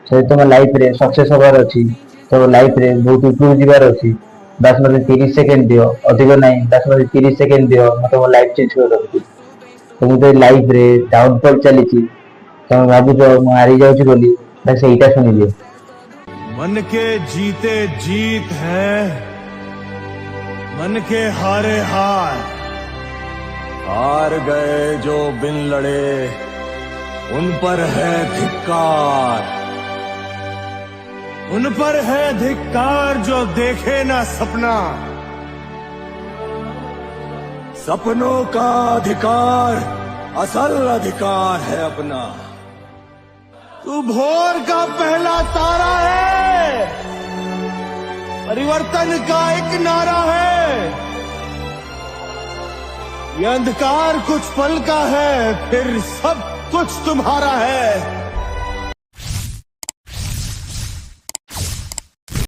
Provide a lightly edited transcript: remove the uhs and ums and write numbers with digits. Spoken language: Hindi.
से तुम लाइफ रे सक्सेस हबार अच्छी तो लाइफ रे बहुत उपरू जीवार अच्छी बस मत 30 सेकेंड दियो अधिक नहीं बस मत 30 सेकेंड दियो मत मो लाइफ चेंज कर रखी तो मुझे लाइफ रे डाउनफॉल चली तुम भावुच मु हारी जाऊँ बोली बस यहीटा शुणी दियो। मन के जीते जीत है, मन के हारे हार। हार गए जो बिन लड़े उन पर है धिक्कार, उन पर है धिक्कार जो देखे ना सपना। सपनों का अधिकार असल अधिकार है अपना। तू भोर का पहला तारा है, परिवर्तन का एक नारा है। ये अंधकार कुछ पल का है, फिर सब कुछ तुम्हारा है।